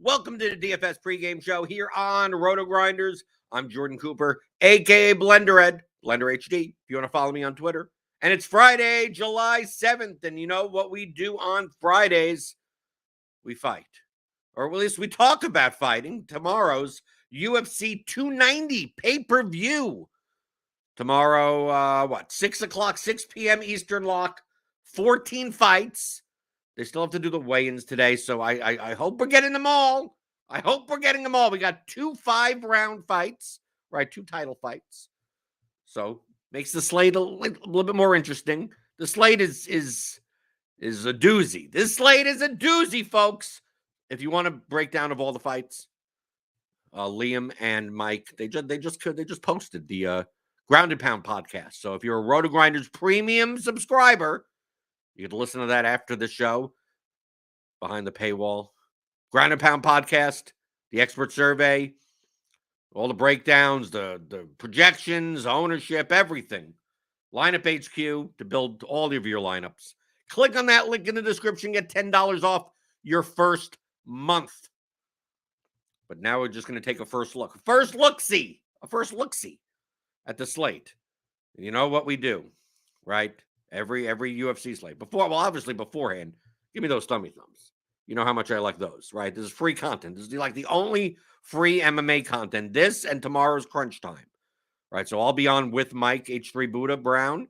Welcome to the DFS pregame show here on RotoGrinders. I'm Jordan Cooper, a.k.a. BlenderEd, Blender HD, if you want to follow me on Twitter. And it's Friday, July 7th, and you know what we do on Fridays? We fight. Or at least we talk about fighting. Tomorrow's UFC 290 pay-per-view. Tomorrow, 6 o'clock, 6 p.m. Eastern lock, 14 fights. They still have to do the weigh-ins today, so I hope we're getting them all. I hope we're getting them all. We got 2 5-round fights, right? 2 title fights. So makes the slate a little bit more interesting. The slate is a doozy. This slate is a doozy, folks. If you want a breakdown of all the fights, Liam and Mike, they just posted the Grounded Pound podcast. So if you're a RotoGrinders premium subscriber, you can listen to that after the show, behind the paywall. Grounded Pound podcast, the expert survey, all the breakdowns, the projections, ownership, everything. Lineup HQ to build all of your lineups. Click on that link in the description, get $10 off your first month. But now we're just going to take a first look. First look-see at the slate. You know what we do, right? Every UFC slate. Obviously beforehand, give me those thummy thumbs. You know how much I like those, right? This is free content. This is like the only free MMA content. This and tomorrow's crunch time, right? So I'll be on with Mike H3 Buddha Brown.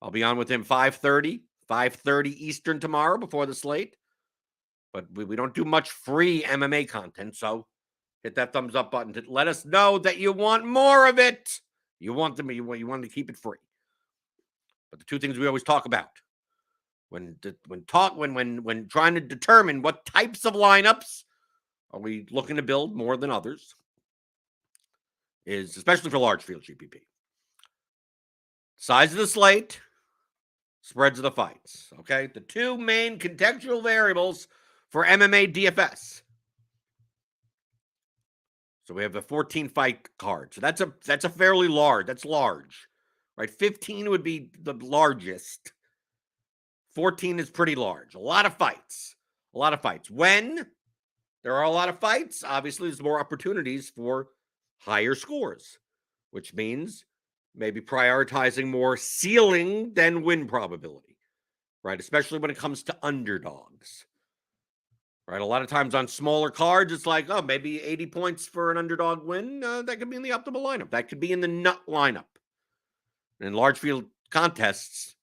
I'll be on with him 5:30 Eastern tomorrow before the slate. But we don't do much free MMA content, so hit that thumbs up button to let us know that you want more of it. You want to keep it free. But the two things we always talk about when trying to determine what types of lineups are we looking to build more than others is, especially for large field GPP, size of the slate, spreads of the fights. Okay, the two main contextual variables for MMA DFS. So we have a 14 fight card. So that's a fairly large. That's large. Right, 15 would be the largest. 14 is pretty large. A lot of fights. When there are a lot of fights, obviously there's more opportunities for higher scores, which means maybe prioritizing more ceiling than win probability, right? Especially when it comes to underdogs, right? A lot of times on smaller cards, it's like, oh, maybe 80 points for an underdog win. That could be in the optimal lineup. That could be in the nut lineup. In large field contests,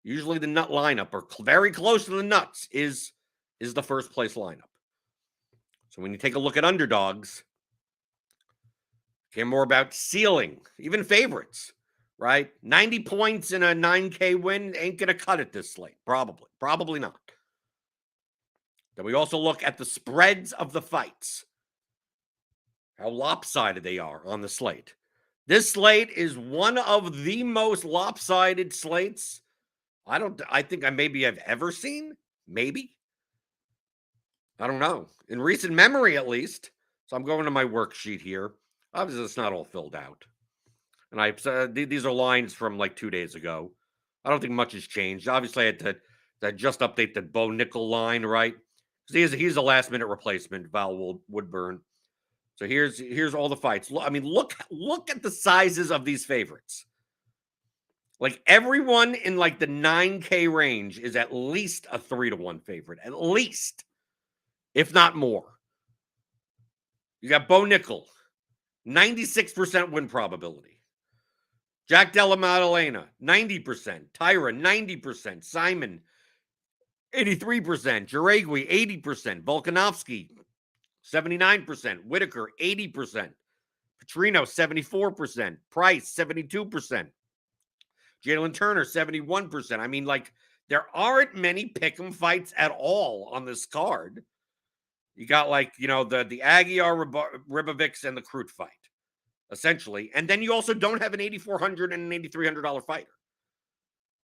usually the nut lineup, or very close to the nuts, is the first place lineup. So when you take a look at underdogs, care more about ceiling, even favorites, right? 90 points in a 9K win ain't going to cut it this slate. Probably not. Then we also look at the spreads of the fights, how lopsided they are on the slate. This slate is one of the most lopsided slates I think I've ever seen. Maybe. I don't know. In recent memory, at least. So I'm going to my worksheet here. Obviously, it's not all filled out. And these are lines from like 2 days ago. I don't think much has changed. Obviously, I had to just update the Bo Nickel line, right? Because he's a last-minute replacement, Val Woodburn. So here's all the fights. I mean, look at the sizes of these favorites. Like everyone in like the 9K range is at least a 3-1 favorite, at least, if not more. You got Bo Nickel, 96% win probability. Jack Della Maddalena, 90%. Tyra, 90%. Simon, 83%. Jaregui, 80%. Volkanovski, 79%. Whitaker, 80%. Petrino, 74%. Price, 72%. Jalen Turner, 71%. I mean, like, there aren't many pick'em fights at all on this card. You got, like, you know, the Aguiar, Ribovics, and the Crute fight, essentially. And then you also don't have an $8,400 and an $8,300 fighter.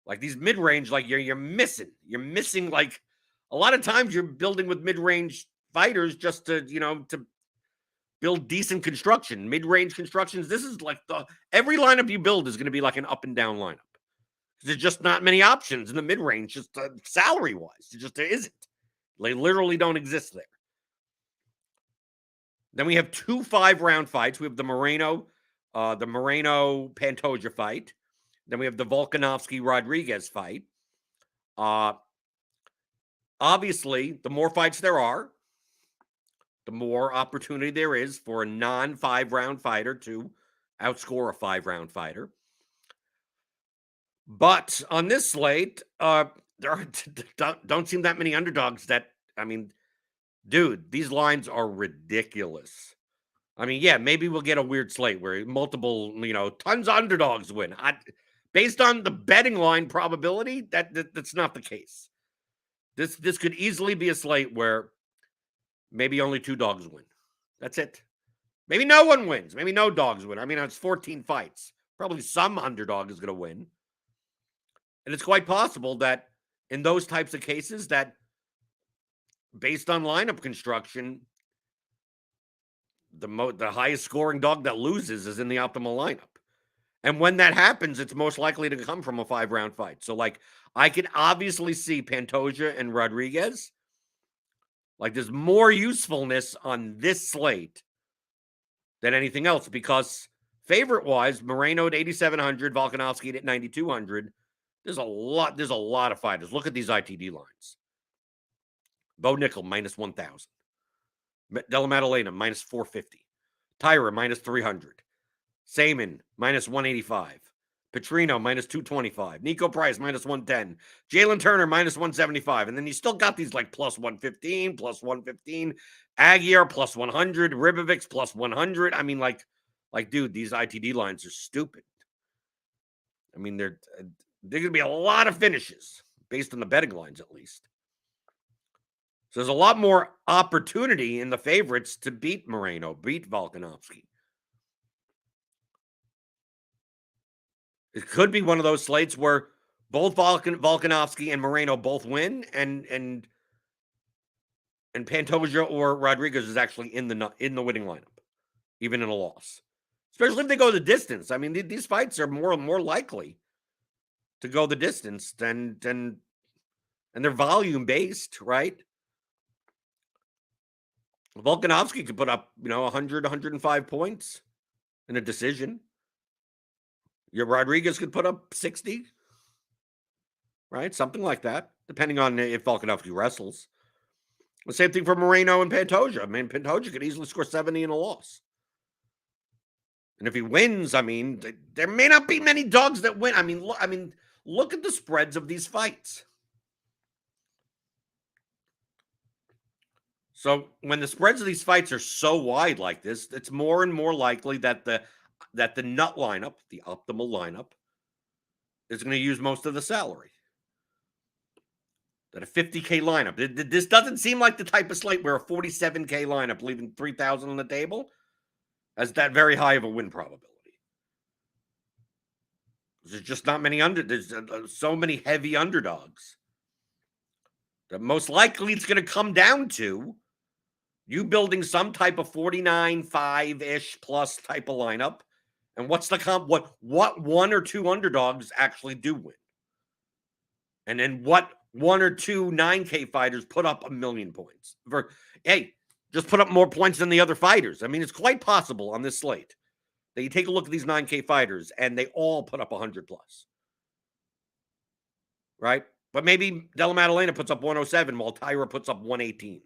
Like, these mid-range, like, you're missing. You're missing, like, a lot of times you're building with mid-range fighters just to, you know, to build decent construction, mid-range constructions. This is like every lineup you build is going to be like an up and down lineup. There's just not many options in the mid-range, just salary-wise. There isn't. They literally don't exist there. Then we have 2 5-round fights. We have the Moreno-Pantoja fight. Then we have the Volkanovski-Rodriguez fight. Obviously, the more fights there are, the more opportunity there is for a non-5-round fighter to outscore a 5-round fighter. But on this slate, there don't seem that many underdogs that, I mean, dude, these lines are ridiculous. I mean, yeah, maybe we'll get a weird slate where multiple, tons of underdogs win. Based on the betting line probability, that's not the case. This could easily be a slate where maybe only 2 dogs win. That's it. Maybe no one wins. Maybe no dogs win. I mean, it's 14 fights. Probably some underdog is going to win. And it's quite possible that in those types of cases that based on lineup construction, the highest scoring dog that loses is in the optimal lineup. And when that happens, it's most likely to come from a 5-round fight. So, I can obviously see Pantoja and Rodriguez. There's more usefulness on this slate than anything else because favorite-wise, Moreno at 8,700, Volkanovski at 9,200. There's a lot of fighters. Look at these ITD lines. Bo Nickel, minus 1,000. Della Maddalena, minus 450. Tyra, minus 300. Saman, minus 185. Petrino, minus 225. Nico Price, minus 110. Jalen Turner, minus 175. And then you still got these plus 115, plus 115. Aguirre, plus 100. Ribovics, plus 100. I mean, dude, these ITD lines are stupid. I mean, they're going to be a lot of finishes based on the betting lines, at least. So there's a lot more opportunity in the favorites to beat Moreno, beat Volkanovski. It could be one of those slates where both Volkanovski and Moreno both win, and Pantoja or Rodriguez is actually in the winning lineup, even in a loss. Especially if they go the distance. I mean, these fights are more likely to go the distance than and they're volume based, right? Volkanovski could put up, 100, 105 points in a decision. Your Rodriguez could put up 60, right? Something like that, depending on if Volkanovski wrestles. The same thing for Moreno and Pantoja. I mean, Pantoja could easily score 70 in a loss. And if he wins, I mean, there may not be many dogs that win. I mean, look at the spreads of these fights. So when the spreads of these fights are so wide like this, it's more and more likely that the nut lineup, the optimal lineup, is going to use most of the salary. That a 50K lineup. This doesn't seem like the type of slate where a 47K lineup leaving 3,000 on the table has that very high of a win probability. There's just not many there's so many heavy underdogs that most likely it's going to come down to you building some type of 49-5-ish plus type of lineup. And what's the comp? What 1 or 2 underdogs actually do win? And then what 1 or 2 9K fighters put up 1 million points? Just put up more points than the other fighters. I mean, it's quite possible on this slate that you take a look at these 9K fighters and they all put up 100 plus. Right? But maybe Della Maddalena puts up 107 while Tyra puts up 118.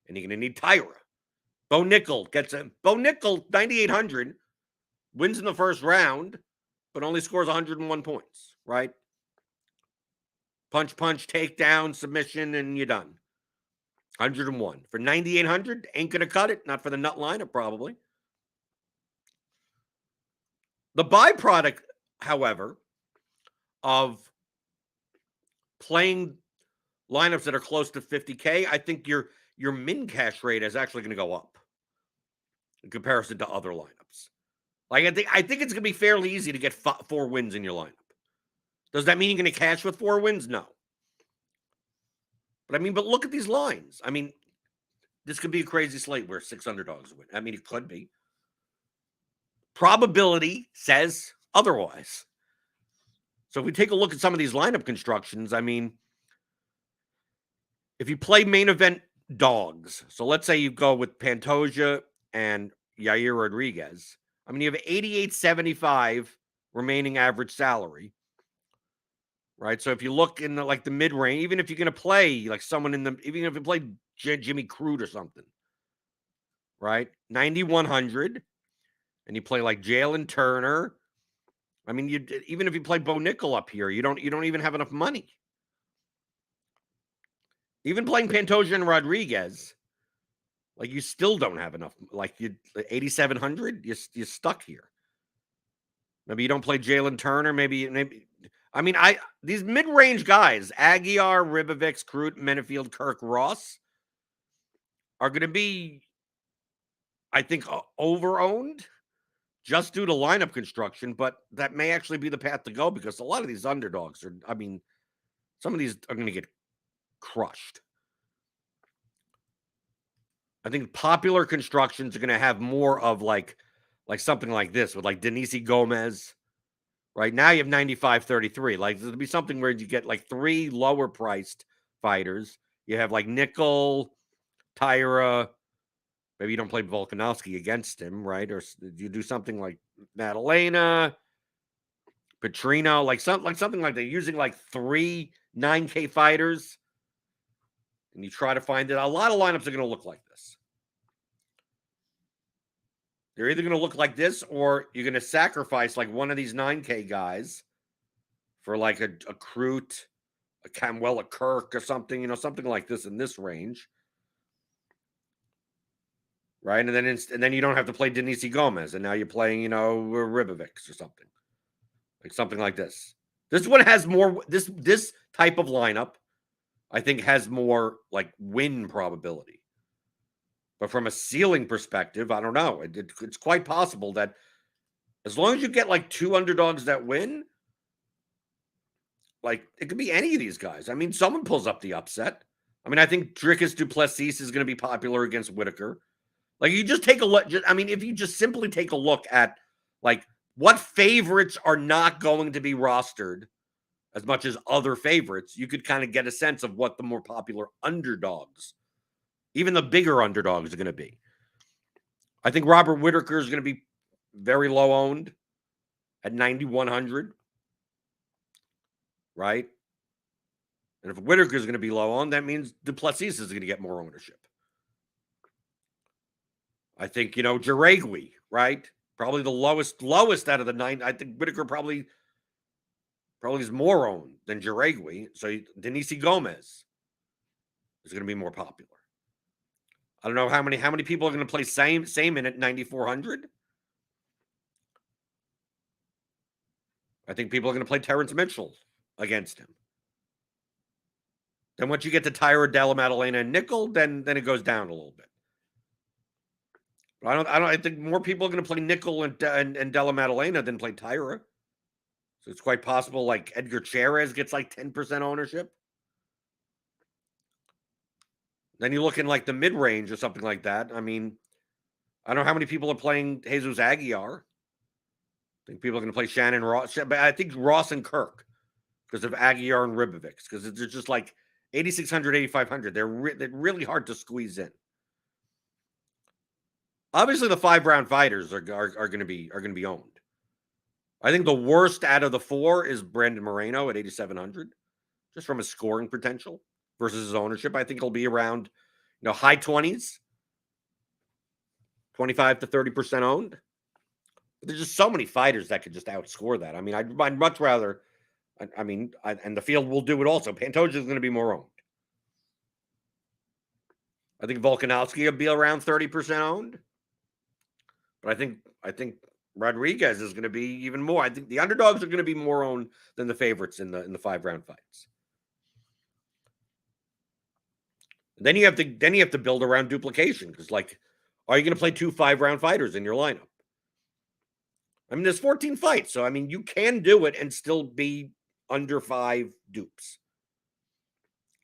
And you're going to need Tyra. Bo Nickel, 9,800, wins in the first round, but only scores 101 points, right? Punch, takedown, submission, and you're done. 101. For 9,800, ain't going to cut it. Not for the nut lineup, probably. The byproduct, however, of playing lineups that are close to 50K, I think your min cash rate is actually going to go up in comparison to other lineups. I think it's going to be fairly easy to get 4 wins in your lineup. Does that mean you're going to cash with 4 wins? No. But look at these lines. I mean, this could be a crazy slate where 6 underdogs win. I mean, it could be. Probability says otherwise. So if we take a look at some of these lineup constructions, I mean, if you play main event dogs, so let's say you go with Pantoja and Yair Rodriguez. I mean, you have 88.75 remaining average salary, right? So if you look in the mid range, even if you're going to play like someone even if you play Jimmy Crude or something, right? 9,100, and you play like Jalen Turner. I mean, even if you play Bo Nickel up here, you don't even have enough money. Even playing Pantoja and Rodriguez, like you still don't have enough. Like 8,700, you're stuck here. Maybe you don't play Jalen Turner. Maybe. I mean, these mid-range guys, Aguiar, Ribovics, Crute, Menefield, Kirk, Ross, are going to be, I think, over-owned just due to lineup construction. But that may actually be the path to go because a lot of these underdogs are. I mean, some of these are going to get crushed. I think popular constructions are going to have more of like something like this with like Denise Gomez. Right now you have 95.33. Like there'll be something where you get like 3 lower priced fighters. You have like Nickel, Tyra. Maybe you don't play Volkanovski against him, right? Or you do something like Madalena, Petrino, like something like that. Using like 3 9K fighters, and you try to find it. A lot of lineups are going to look like this. They're either going to look like this, or you're going to sacrifice like one of these 9K guys for like a Crute, a Camwell, a Kirk, or something, something like this in this range, right? And then you don't have to play Denise Gomez, and now you're playing, Ribovics or something like this. This one has more. This type of lineup, I think, has more like win probability. But from a ceiling perspective, I don't know. It's quite possible that as long as you get like 2 underdogs that win, like it could be any of these guys. I mean, someone pulls up the upset. I mean, I think Dricus Duplessis is going to be popular against Whitaker. Like you just take a look. I mean, if you just simply take a look at like what favorites are not going to be rostered as much as other favorites, you could kind of get a sense of what the more popular underdogs, even the bigger underdogs, are going to be. I think Robert Whitaker is going to be very low owned at 9,100, right? And if Whitaker is going to be low owned, that means Duplessis is going to get more ownership. I think, Jaregui, right? Probably the lowest out of the 9. I think Whitaker probably is more owned than Jaregui. So Denise Gomez is going to be more popular. I don't know how many people are going to play same in at 9,400. I think people are going to play Terrence Mitchell against him. Then once you get to Tyra, Della Maddalena, and Nickel, then it goes down a little bit. But I think more people are going to play Nickel and Della Maddalena than play Tyra. So it's quite possible like Edgar Cherez gets like 10% ownership. Then you look in like the mid-range or something like that. I mean, I don't know how many people are playing Jesus Aguiar. I think people are going to play Shannon Ross. But I think Ross and Kirk because of Aguiar and Ribovics because they're just like 8,600, 8,500. They're really hard to squeeze in. Obviously, the 5-round fighters are going to be owned. I think the worst out of the 4 is Brandon Moreno at 8,700, just from his scoring potential versus his ownership. I think he'll be around, high 20s, 25 to 30% owned. But there's just so many fighters that could just outscore that. I mean, I'd much rather. And the field will do it also. Pantoja is going to be more owned. I think Volkanovski will be around 30% owned. But I think Rodriguez is going to be even more. I think the underdogs are going to be more owned than the favorites in the 5-round fights. And then you have to build around duplication because, like, are you going to play 2 5-round fighters in your lineup? I mean, there's 14 fights, so I mean, you can do it and still be under 5 dupes.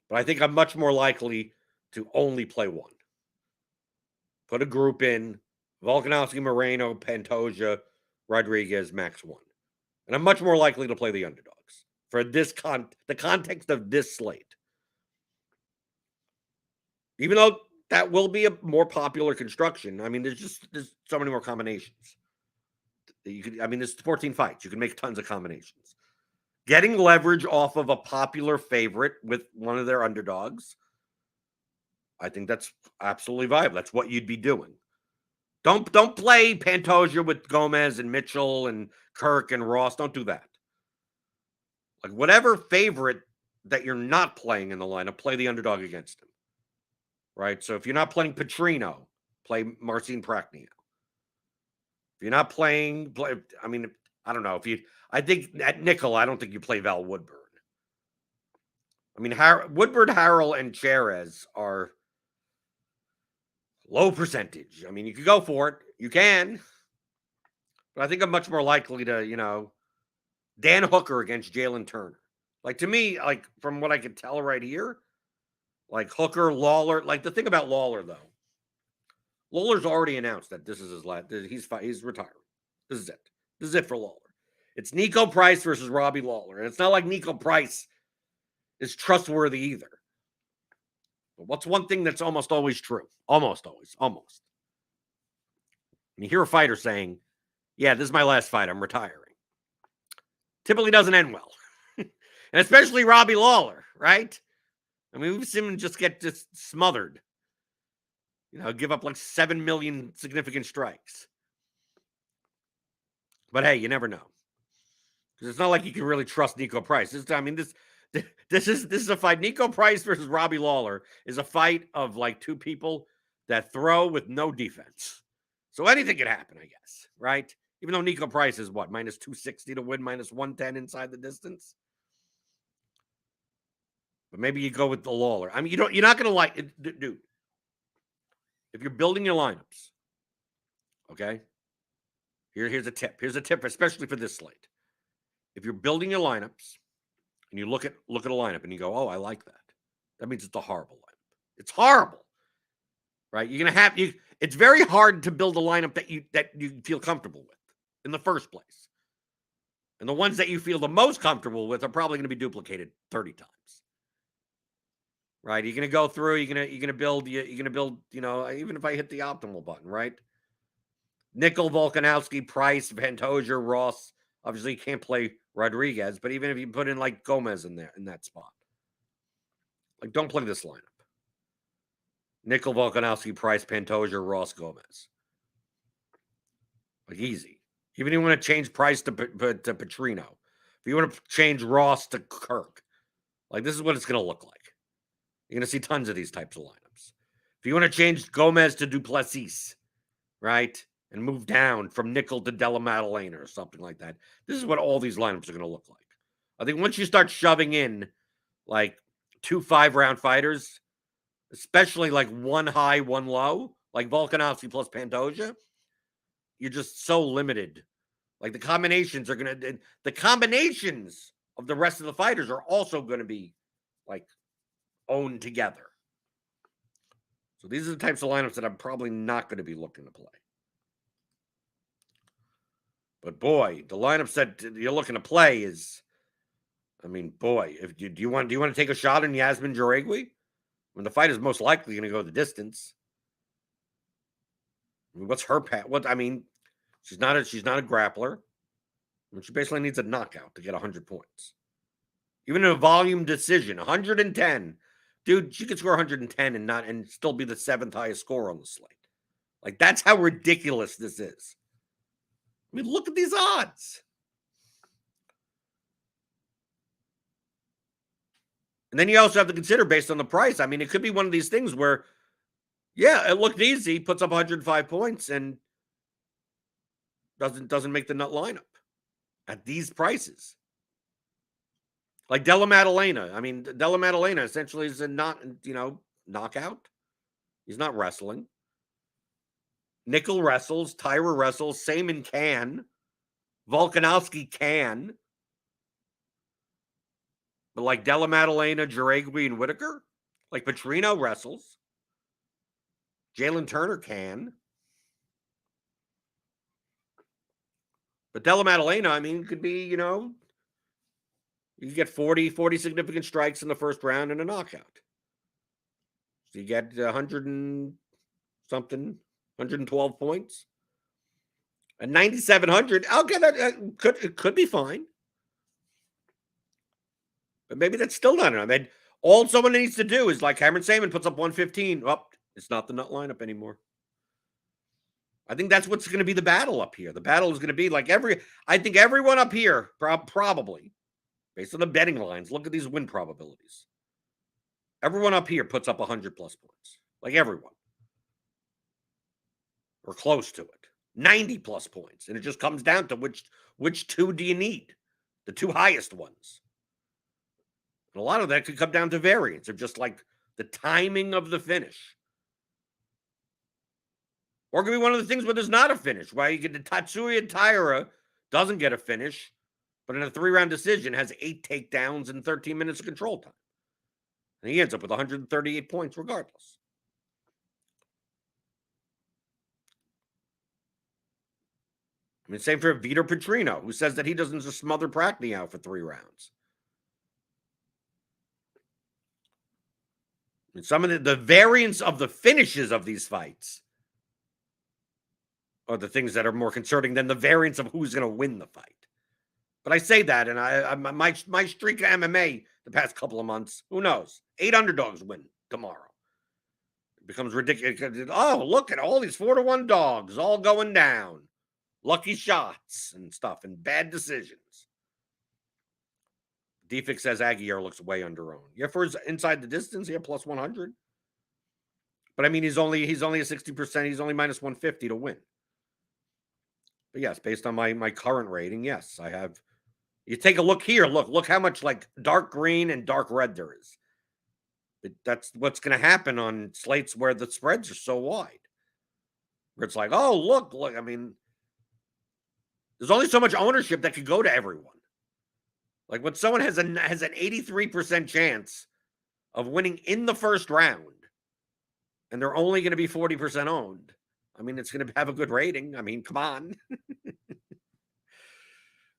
But I think I'm much more likely to only play 1. Put a group in Volkanovski, Moreno, Pantoja, Rodriguez, max 1. And I'm much more likely to play the underdogs for this the context of this slate. Even though that will be a more popular construction. I mean, there's so many more combinations. There's 14 fights. You can make tons of combinations. Getting leverage off of a popular favorite with one of their underdogs, I think that's absolutely viable. That's what you'd be doing. Don't play Pantoja with Gomez and Mitchell and Kirk and Ross. Don't do that. Like, whatever favorite that you're not playing in the lineup, play the underdog against him. Right? So if you're not playing Petrino, play Marcin Prachnio. If you're not playing, I don't know. I think at nickel, I don't think you play Val Woodburn. I mean, Woodburn, Harrell, and Cherez are low percentage. I mean, you could go for it. You can. But I think I'm much more likely to, Dan Hooker against Jalen Turner. Like, to me, like, from what I can tell right here, like Hooker, Lawler. Like, the thing about Lawler, though, Lawler's already announced that this is his last. He's retiring. This is it. This is it for Lawler. It's Nico Price versus Robbie Lawler. And it's not like Nico Price is trustworthy either. But what's one thing that's almost always true? Almost always. When you hear a fighter saying, yeah, this is my last fight, I'm retiring, typically doesn't end well. And especially Robbie Lawler, right? I mean, we've seen him just get smothered. Give up like 7 million significant strikes. But hey, you never know. Because it's not like you can really trust Nico Price. This is a fight. Nico Price versus Robbie Lawler is a fight of like two people that throw with no defense. So anything could happen, I guess, right? Even though Nico Price is what, minus 260 to win, minus 110 inside the distance. But maybe you go with the Lawler. I mean, you're not going to like it, dude. If you're building your lineups, okay? Here's a tip. Here's a tip, especially for this slate. If you're building your lineups and you look at a lineup and you go, oh, I like that. That means it's a horrible lineup. It's horrible, right? You're gonna have It's very hard to build a lineup that you feel comfortable with in the first place, and the ones that you feel the most comfortable with are probably going to be duplicated 30 times. Right? You're gonna go through. You're gonna build. Even if I hit the optimal button, right? Nickel, Volkanovski, Price, Pantoja, Ross. Obviously, you can't play Rodriguez, but even if you put in like Gomez in that spot, like, don't play this lineup. Nickel, Volkanovski, Price, Pantoja, Ross, Gomez. Like, easy. Even if you want to change Price to Petrino, if you want to change Ross to Kirk, like, this is what it's going to look like. You're going to see tons of these types of lineups. If you want to change Gomez to Duplessis, right, and move down from Nickel to Della Maddalena or something like that, this is what all these lineups are going to look like. I think once you start shoving in like 2 5-round fighters, especially like 1 high, 1 low, like Volkanovski plus Pantoja, you're just so limited. Like, the combinations of the rest of the fighters are also going to be like owned together. So these are the types of lineups that I'm probably not going to be looking to play. But boy, the lineups that you're looking to play is, I mean, boy, do you want to take a shot on Yasmin Jauregui? When the fight is most likely going to go the distance. I mean, what's her path? She's not a grappler. I mean, she basically needs a knockout to get 100 points. Even in a volume decision, 110. Dude, she could score 110 and still be the 7th highest scorer on the slate. Like, that's how ridiculous this is. I mean, look at these odds. And then you also have to consider, based on the price, I mean, it could be one of these things where, yeah, it looked easy, puts up 105 points, and doesn't make the nut lineup at these prices. Like Della Maddalena. I mean, Della Maddalena essentially is a knockout. He's not wrestling. Nickel wrestles. Tyra wrestles. Saman can. Volkanovski can. But like Della Maddalena, Jauregui, and Whitaker, like Petrino wrestles. Jalen Turner can. But Della Maddalena, I mean, could be, you could get 40 significant strikes in the first round and a knockout. So you get 100 and something, 112 points. At 9,700, okay, it could be fine. But maybe that's still not enough. And all someone needs to do is, like Cameron Saman puts up 115. Oh, it's not the nut lineup anymore. I think that's what's going to be the battle up here. The battle is going to be like I think everyone up here, probably, based on the betting lines, look at these win probabilities. Everyone up here puts up 100 plus points. Like everyone. Or close to it. 90 plus points. And it just comes down to which two do you need? The two highest ones. And a lot of that could come down to variance of just like the timing of the finish. Or it could be one of the things where there's not a finish, where you get the Tatsuya Taira doesn't get a finish, but in a 3-round decision has 8 takedowns and 13 minutes of control time. And he ends up with 138 points regardless. I mean, same for Vitor Petrino, who says that he doesn't just smother Prakny out for 3 rounds. And some of the variance of the finishes of these fights are the things that are more concerning than the variance of who's going to win the fight. But I say that, and my streak of MMA the past couple of months, who knows? 8 underdogs win tomorrow. It becomes ridiculous. Oh, look at all these 4-1 dogs all going down. Lucky shots and stuff and bad decisions. Defix says Aguirre looks way underowned. Yeah, for his inside the distance, yeah, plus 100. But I mean, he's only a 60%. He's only minus 150 to win. But yes, based on my current rating, yes, I have. You take a look here. Look how much like dark green and dark red there is. That's what's going to happen on slates where the spreads are so wide. Where it's like, oh, look. I mean, there's only so much ownership that could go to everyone. Like when someone has an 83% chance of winning in the first round, and they're only going to be 40% owned. I mean, it's going to have a good rating. I mean, come on.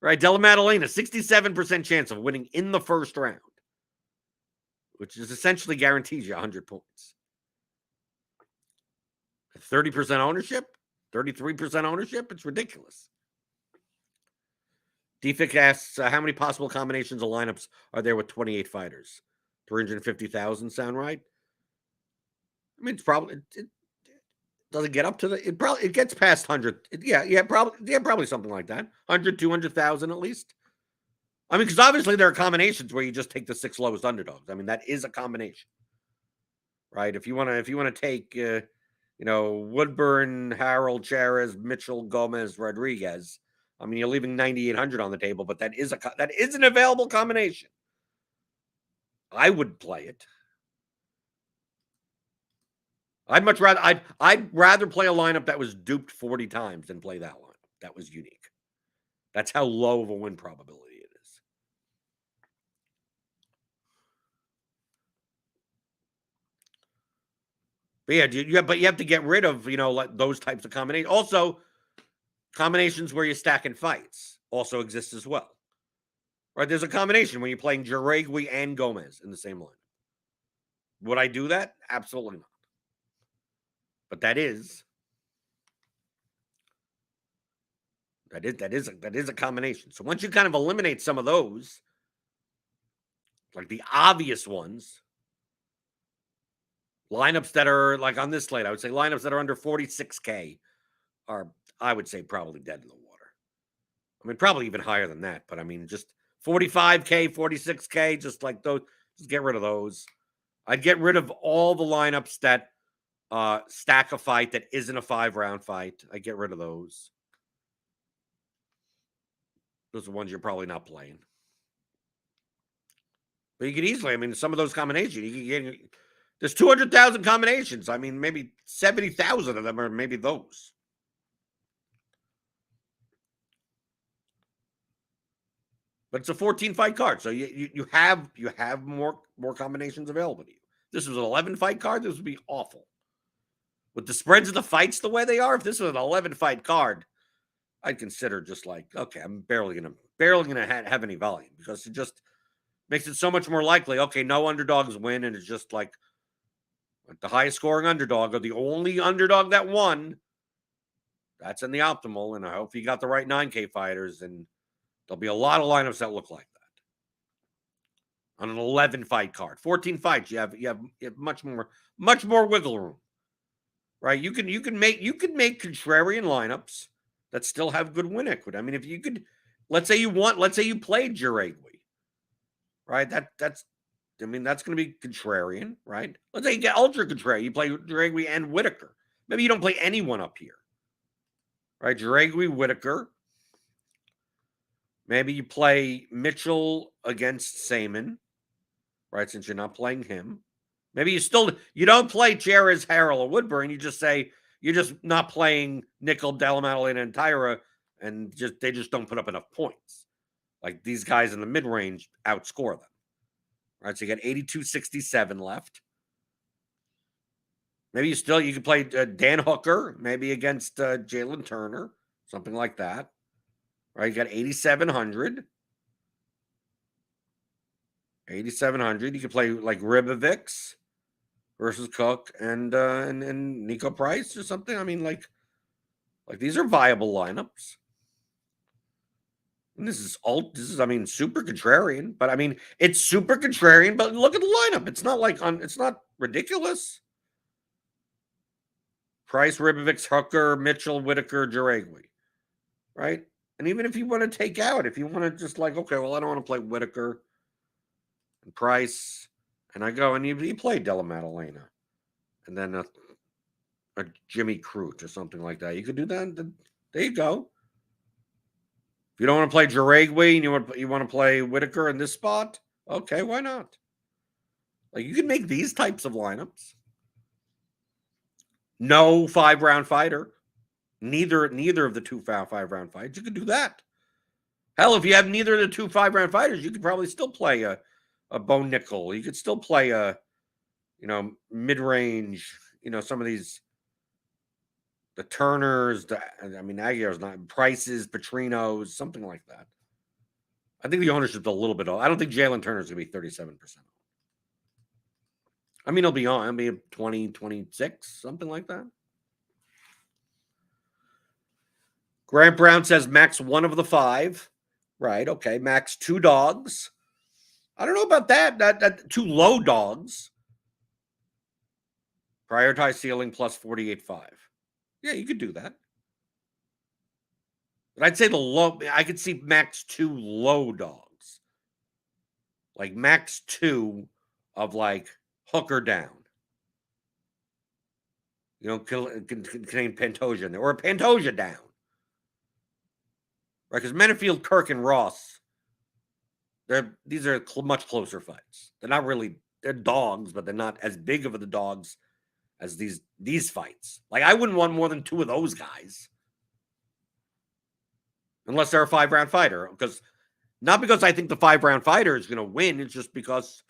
Right, Della Maddalena, 67% chance of winning in the first round, which is essentially guarantees you 100 points. 30% ownership, 33% ownership, it's ridiculous. Defik asks, how many possible combinations of lineups are there with 28 fighters? 350,000 sound right? I mean, it's probably it doesn't get up to it gets past 100. Probably something like that. 100, 200,000 at least. I mean, because obviously there are combinations where you just take the 6 lowest underdogs. I mean, that is a combination, right? If you want to take Woodburn, Harold, Charas, Mitchell, Gomez, Rodriguez. I mean, you're leaving 9,800 on the table, but that is an available combination. I would play it. I'd rather play a lineup that was duped 40 times than play that lineup. That was unique. That's how low of a win probability it is. But yeah, but you have to get rid of, like those types of combinations. Also, combinations where you're stacking fights also exist as well. Right? There's a combination when you're playing Jaregui and Gomez in the same line. Would I do that? Absolutely not. But that is a combination. So once you kind of eliminate some of those, like the obvious ones, lineups that are like on this slate, I would say lineups that are under 46K are, I would say, probably dead in the water. I mean, probably even higher than that, but I mean, just 45K, 46K, just like those, just get rid of those. I'd get rid of all the lineups that stack a fight that isn't a 5-round fight. I get rid of those. Those are ones you're probably not playing. But you could easily, I mean, some of those combinations, you can get, there's 200,000 combinations. I mean, maybe 70,000 of them are maybe those. But it's a 14-fight card, so you have more combinations available to you. This was an 11-fight card, this would be awful. With the spreads of the fights the way they are, if this was an 11-fight card, I'd consider just like, okay, I'm barely gonna have any volume because it just makes it so much more likely. Okay, no underdogs win, and it's just like The highest scoring underdog, or the only underdog that won, that's in the optimal. And I hope you got the right 9K fighters, and there'll be a lot of lineups that look like that on an 11 fight card. 14 fights, you have much more wiggle room, right? You can make contrarian lineups that still have good win equity. I mean, if you could, let's say you played Juragui, right? That's going to be contrarian, right? Let's say you get ultra contrarian. You play Juragui and Whitaker. Maybe you don't play anyone up here, right? Juragui, Whitaker. Maybe you play Mitchell against Saman, right? Since you're not playing him. Maybe you don't play Jerez, Harrell, or Woodburn. You just say you're just not playing Nickel, Delamadalena, and Tyra, and they just don't put up enough points. Like these guys in the mid range outscore them. Right, so you got 82-67 left. Maybe you can play Dan Hooker, maybe against Jalen Turner, something like that. Right, you got 8,700. 8,700. You can play like Ribovics versus Cook and Nico Price or something. I mean, like these are viable lineups. And this is super contrarian, but I mean, it's super contrarian, but look at the lineup. It's not it's not ridiculous. Price, Ribovics, Hooker, Mitchell, Whitaker, Juragui, right? And even if you want to take out, if you want to just like, okay, well, I don't want to play Whitaker and Price, and I go and you play Delamadalena, and then a Jimmy Crute or something like that. You could do that. There you go. If you don't want to play Juragui and you want to play Whitaker in this spot, okay, why not? Like you can make these types of lineups. No 5-round fighter. Neither of the 2 5-round fights. You could do that. Hell, if you have neither of the 2 5-round fighters, you could probably still play a Bo Nickel. You could still play a mid-range, some of these, the Turners, Aguilar's not, Prices, Petrinos, something like that. I think the ownership's a little bit off. I don't think Jalen Turner's going to be 37%. I mean, he'll be 20, 26, something like that. Grant Brown says max 1 of the 5. Right, okay. Max 2 dogs. I don't know about that. That 2 low dogs. Prioritize ceiling plus 48.5. Yeah, you could do that. But I'd say I could see max 2 low dogs. Like max 2 of like Hooker down. Contain Pantoja in there, or a Pantoja down. Right, because Mennefield, Kirk, and Ross, these are much closer fights. They're dogs, but they're not as big of the dogs as these fights. Like I wouldn't want more than 2 of those guys. Unless they're a 5-round fighter. Not because I think the 5-round fighter is going to win. It's just because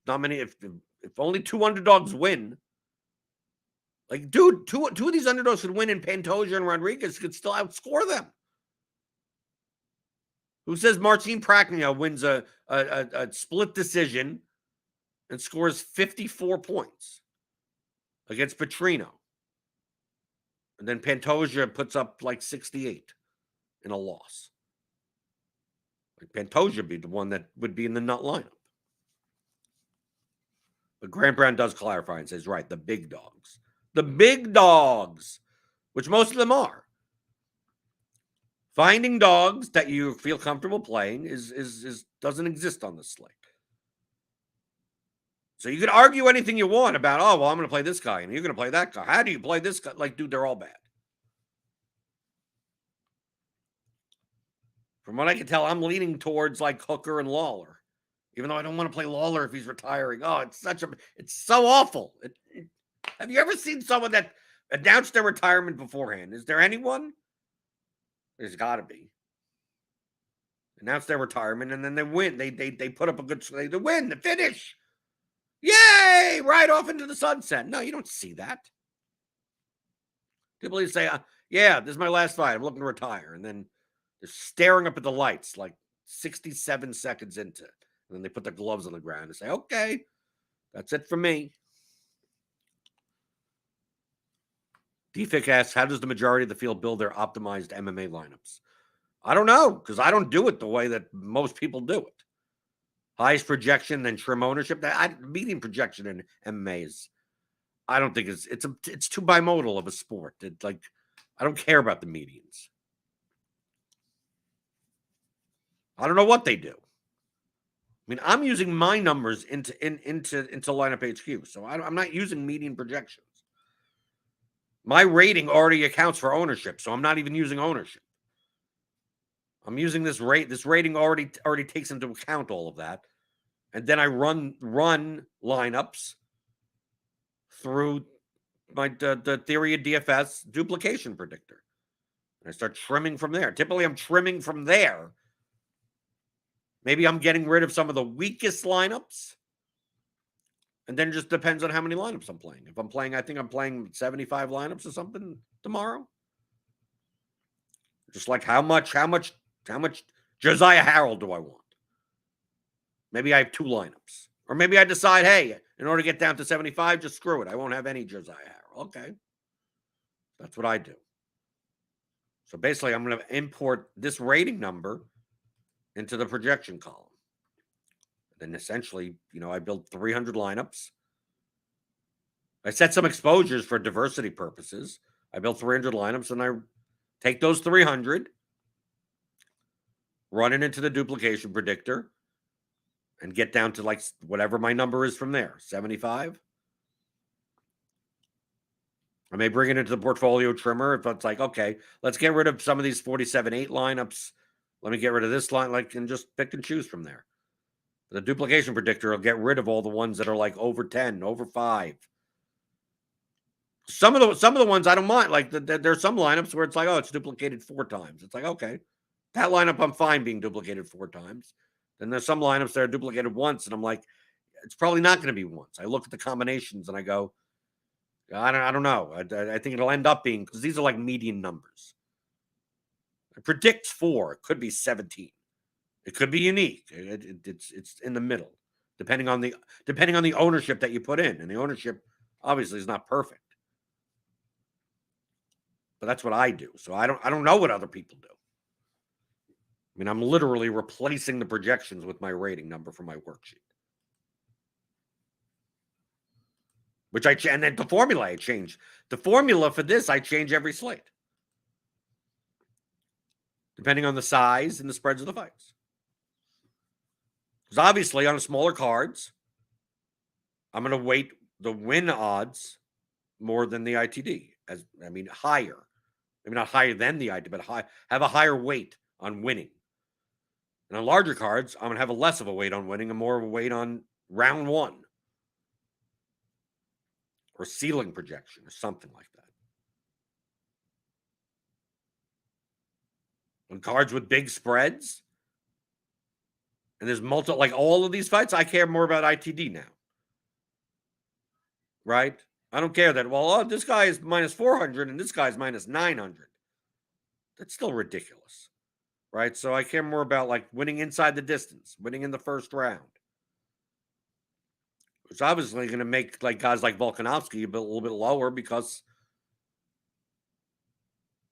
if only 2 underdogs win. Like, dude, two of these underdogs could win, and Pantoja and Rodriguez could still outscore them. Who says Martin Prachnio wins a split decision and scores 54 points against Petrino? And then Pantoja puts up like 68 in a loss. Like Pantoja would be the one that would be in the nut lineup. But Grant Brown does clarify and says, right, the big dogs. The big dogs, which most of them are. Finding dogs that you feel comfortable playing doesn't exist on this slate. So you could argue anything you want about, I'm going to play this guy and you're going to play that guy. How do you play this guy? Like, dude, they're all bad. From what I can tell, I'm leaning towards like Hooker and Lawler, even though I don't want to play Lawler if he's retiring. Oh, it's so awful. Have you ever seen someone that announced their retirement beforehand? Is there anyone? There's got to be. Announce their retirement and then they win. They put up a good. They win. The finish. Yay! Right off into the sunset. No, you don't see that. People say, "Yeah, this is my last fight. I'm looking to retire," and then they're staring up at the lights like 67 seconds into it, and then they put their gloves on the ground and say, "Okay, that's it for me." Dfic asks, how does the majority of the field build their optimized MMA lineups? I don't know, because I don't do it the way that most people do it. Highest projection, then trim ownership. Median projection in MMA is, I don't think it's too bimodal of a sport. I don't care about the medians. I don't know what they do. I mean, I'm using my numbers into lineup HQ, so I'm not using median projections. My rating already accounts for ownership, so I'm not even using ownership. I'm using this rate. This rating already takes into account all of that, and then I run lineups through the theory of DFS duplication predictor, and I start trimming from there. Typically, I'm trimming from there. Maybe I'm getting rid of some of the weakest lineups, and then it just depends on how many lineups I'm playing. If I'm playing, I think I'm playing 75 lineups or something tomorrow. Just like how much Josiah Harrell do I want? Maybe I have 2 lineups. Or maybe I decide, hey, in order to get down to 75, just screw it. I won't have any Josiah Harrell. Okay. That's what I do. So basically, I'm going to import this rating number into the projection column. Then essentially, I build 300 lineups. I set some exposures for diversity purposes. I built 300 lineups, and I take those 300, run it into the duplication predictor, and get down to like whatever my number is from there, 75. I may bring it into the portfolio trimmer if it's like, okay, let's get rid of some of these 47-8 lineups. Let me get rid of this line, and just pick and choose from there. The duplication predictor will get rid of all the ones that are like over 10, over 5. Some of the ones I don't mind. Like there's some lineups where it's like, oh, it's duplicated 4 times. It's like, okay, that lineup I'm fine being duplicated 4 times. Then there's some lineups that are duplicated once, and I'm like, it's probably not going to be once. I look at the combinations and I go, I don't know. I think it'll end up being, because these are like median numbers. It predicts 4. It could be 17. It could be unique. It's in the middle, depending on the ownership that you put in, and the ownership obviously is not perfect. But that's what I do. So I don't know what other people do. I mean, I'm literally replacing the projections with my rating number from my worksheet. And then the formula I change. The formula for this, I change every slate, depending on the size and the spreads of the fights. Because obviously on the smaller cards, I'm going to weight the win odds more than the ITD. Higher. Maybe not higher than the ITD, but have a higher weight on winning. And on larger cards, I'm going to have a less of a weight on winning and more of a weight on round 1. Or ceiling projection or something like that. On cards with big spreads, and there's like all of these fights, I care more about ITD now. Right? I don't care that, this guy is minus 400 and this guy's minus 900. That's still ridiculous. Right? So I care more about like winning inside the distance, winning in the first round. It's obviously going to make like guys like Volkanovski a little bit lower because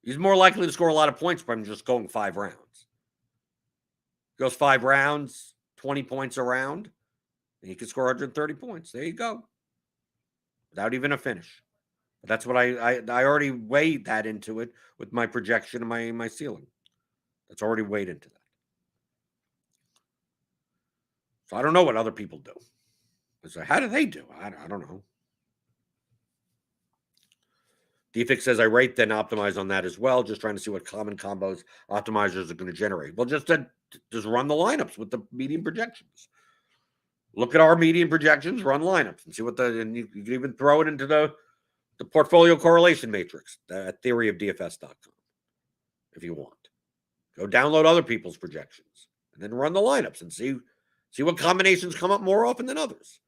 he's more likely to score a lot of points from just going 5 rounds. Goes 5 rounds, 20 points a round, and he can score 130 points. There you go. Without even a finish. But that's what I already weighed that into it with my projection and my ceiling. That's already weighed into that. So I don't know what other people do. So how do they do? I don't know. Dfic says I rate then optimize on that as well, just trying to see what common combos optimizers are going to generate. Well, just run the lineups with the median projections. Look at our median projections, run lineups, and see and you can even throw it into the portfolio correlation matrix at theoryofdfs.com if you want. Go download other people's projections and then run the lineups and see what combinations come up more often than others.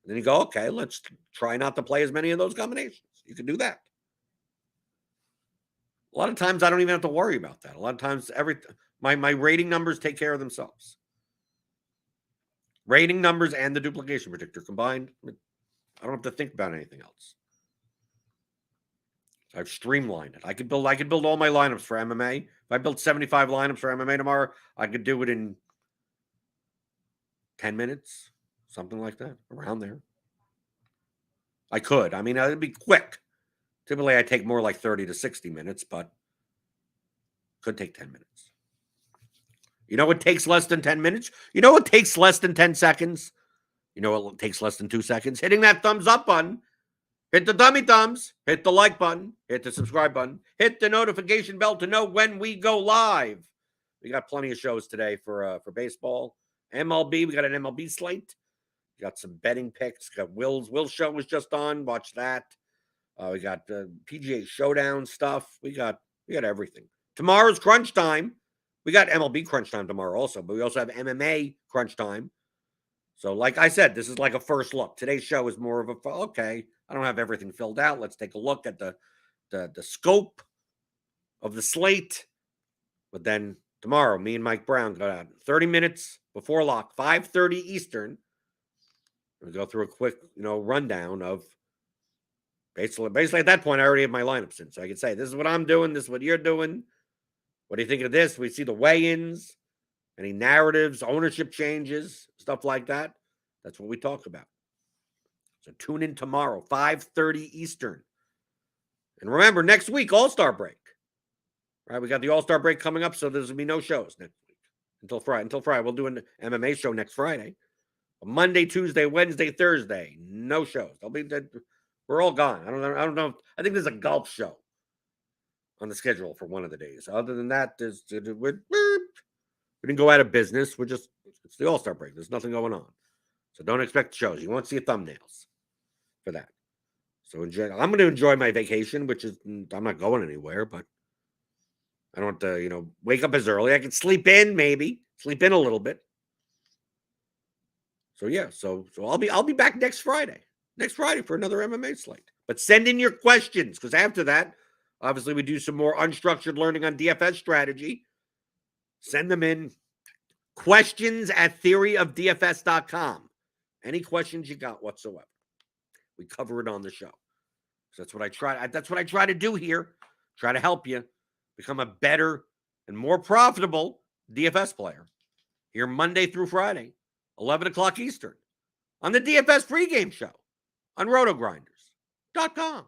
And then you go, okay, let's try not to play as many of those combinations. You can do that. A lot of times I don't even have to worry about that. A lot of times my rating numbers take care of themselves. Rating numbers and the duplication predictor combined, I don't have to think about anything else. I've streamlined it. I could build all my lineups for MMA. If I built 75 lineups for MMA tomorrow, I could do it in 10 minutes, something like that, around there. I could. I mean, it'd be quick. Typically, I take more like 30 to 60 minutes, but could take 10 minutes. You know what takes less than 10 minutes? You know what takes less than 10 seconds? You know what takes less than 2 seconds? Hitting that thumbs up button. Hit the dummy thumbs. Hit the like button. Hit the subscribe button. Hit the notification bell to know when we go live. We got plenty of shows today for baseball. MLB, we got an MLB slate. We got some betting picks. Got Will's show was just on. Watch that. We got PGA Showdown stuff. We got everything. Tomorrow's crunch time. We got MLB crunch time tomorrow also, but we also have MMA crunch time. So like I said, this is like a first look. Today's show is more of a, okay, I don't have everything filled out. Let's take a look at the scope of the slate. But then tomorrow, me and Mike Brown got out 30 minutes before lock, 5:30 Eastern. We'll go through a quick, rundown of basically at that point, I already have my lineups in. So I can say, this is what I'm doing. This is what you're doing. What do you think of this? We see the weigh-ins, any narratives, ownership changes, stuff like that. That's what we talk about. So tune in tomorrow, 5:30 Eastern. And remember, next week, All-Star break. Right? We got the All-Star break coming up, so there's going to be no shows next week until Friday. We'll do an MMA show next Friday. Monday, Tuesday, Wednesday, Thursday, no shows. We're all gone. I don't know. I think there's a golf show on the schedule for one of the days. Other than that, we didn't go out of business. It's the All-Star break. There's nothing going on. So don't expect shows. You won't see thumbnails for that. So I'm going to enjoy my vacation, which is, I'm not going anywhere, but I don't have to, wake up as early. I can sleep in a little bit. So yeah, so I'll be back next Friday for another MMA slate. But send in your questions, because after that, obviously we do some more unstructured learning on DFS strategy. Send them in. Questions at theoryofdfs.com. Any questions you got whatsoever, we cover it on the show. So that's what I try to do here. Try to help you become a better and more profitable DFS player. Here Monday through Friday, 11 o'clock Eastern, on the DFS pregame show on RotoGrinders.com.